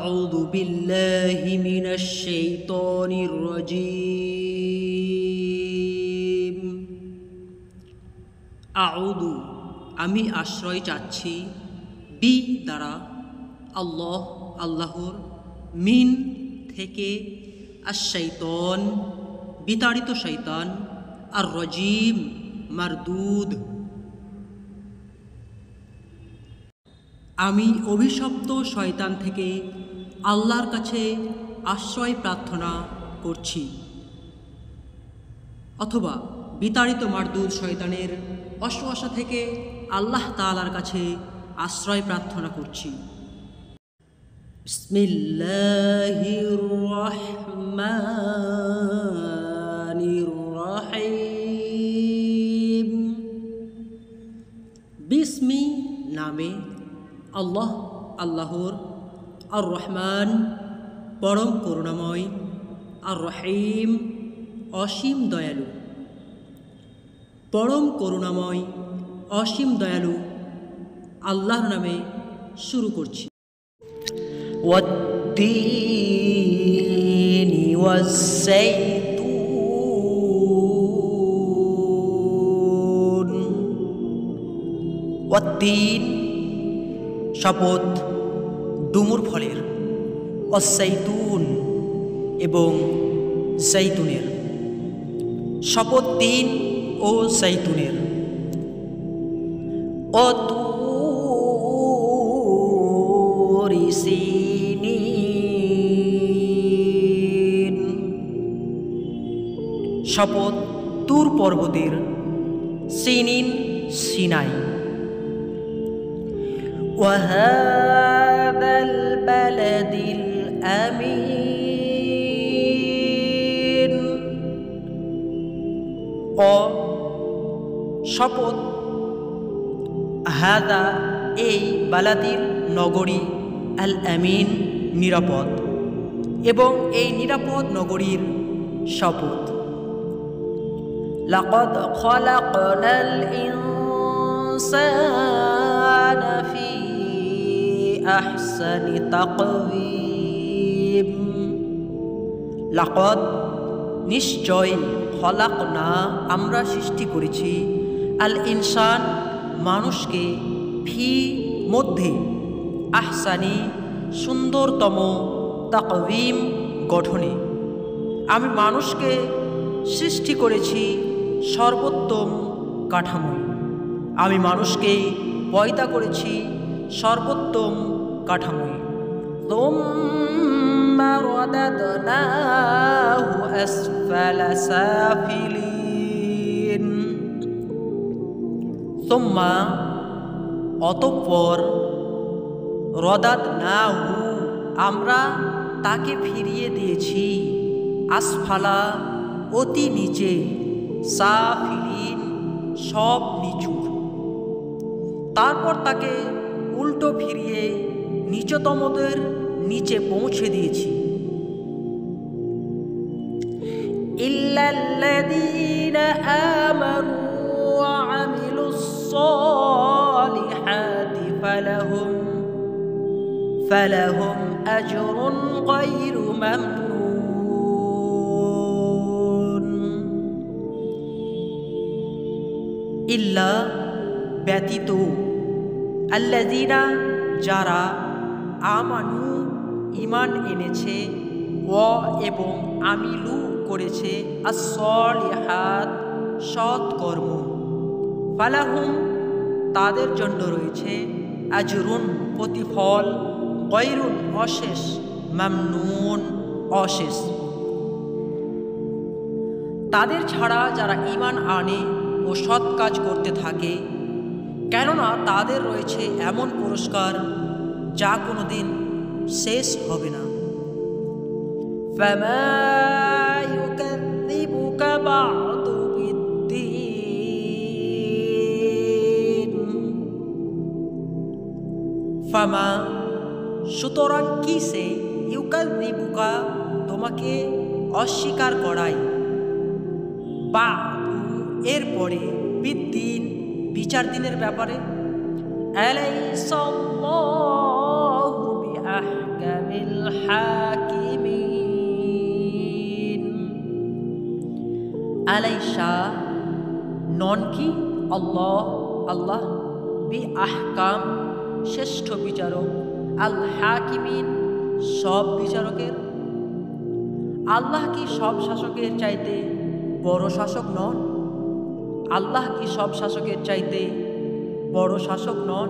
আউযু বিল্লাহি মিনাশ শাইতানির রাজীম। আউযু আমি আশ্রয় চাচ্ছি, বি দ্বারা, আল্লাহ আল্লাহর, মিন থেকে, আশ-শাইতান বিতাড়িত শয়তান, আর রাজীম মারদুদ। আমি অভিশপ্ত শয়তান থেকে আল্লাহর কাছে আশ্রয় প্রার্থনা করছি, অথবা বিতাড়িত মারদুদ শয়তানের অসওয়াসা থেকে আল্লাহ তাআলার কাছে আশ্রয় প্রার্থনা করছি। বিসমিল্লাহির রহমানির রহিম। বিসমি নামে, আল্লাহ আল্লাহর, আর রহমান পরম করুণাময়, আর রহিম অসীম দয়ালু। পরম করুণাময় অসীম দয়ালু আল্লাহর নামে শুরু করছি। ওয়াত-তিনি ওয়াজ-যাইতুন। ওয়াত-তিন শপথ ডুমুর ফলের, ওয়াজ-যাইতুন এবং জাইতুনের। শপথ তিন ও জাইতুনের। ওয়াত-তুরি সিনিন। শপথ তুর পর্বতের, সিনিন সিনাই। ওয়াহাদাল বালাদিল আমিন। ও শপথ হাদা এই বালাদিল নগরী, আল আমিন নিরাপদ, এবং এই নিরাপদ নগরীর শপথ। লাকাদ খালাকনাল ইনসানা ফি আহসানি তাকওয়িম। লাকাদ নিশ্চয়, খলাকনা আমরা সৃষ্টি করেছি, আল ইনসান মানুষকে, ফি মধ্যে, আহসানি সুন্দরতম, তাকওয়িম গঠনে। আমি মানুষকে সৃষ্টি করেছি সর্বোত্তম কাঠামোয়। আমি মানুষকে পয়দা করেছি সর্বোত্তম কাঠামোয়। তুম্মা রাদাদনাহু আসফালা সাফিলিন। তুম্মা অতঃপর, রাদাদনাহু আমরা তাকে ফিরিয়ে দিয়েছি, আসফালা অতি নিচে, সাফিলিন সব নিচুর। তারপর তাকে উল্টো ফিরিয়ে নিচতমদের নিচে পৌঁছে দিয়েছি। ইল্লাল্লাযীনা আমানু ওয়া আমিলুস সালিহাতি ফালাহুম আজরুন গায়রু মামনুন। ইল্লা ব্যতীত, আল্লাযীনা যারা, আমানু ঈমান এনেছে, ওয়া এবং আমিলু করেছে, আস-সালিহাত সৎকর্ম, ফালাহুম তাদের জন্য রয়েছে, আজরুন প্রতিফল, গায়রুন অশেষ, মামনুন অশেষ। তাদের ছাড়া যারা ঈমান আনে ও সৎ কাজ করতে থাকে, কেননা তাদের রয়েছে এমন পুরস্কার যা কোনোদিন শেষ হবে না। ফামা ইউকাযযিবুকা বা'দু বিদ্দীন। ফামা সুতরাং কিসে, ইউকাযযিবুকা তোমাকে অস্বীকার করায়, বা'দু এরপরে, বিদ্দীন বিচার দিনের ব্যাপারে। আলাইসাল্লাহু বিআহকামিল আলাইসা নন কি আল্লাহ আল্লাহ বি আহকাম শ্রেষ্ঠ বিচারক, আল হাকিমিন সব বিচারকের। আল্লাহ কি সব শাসকের চাইতে বড় শাসক নন? আল্লাহ কি সব শাসকের চাইতে বড় শাসক নন?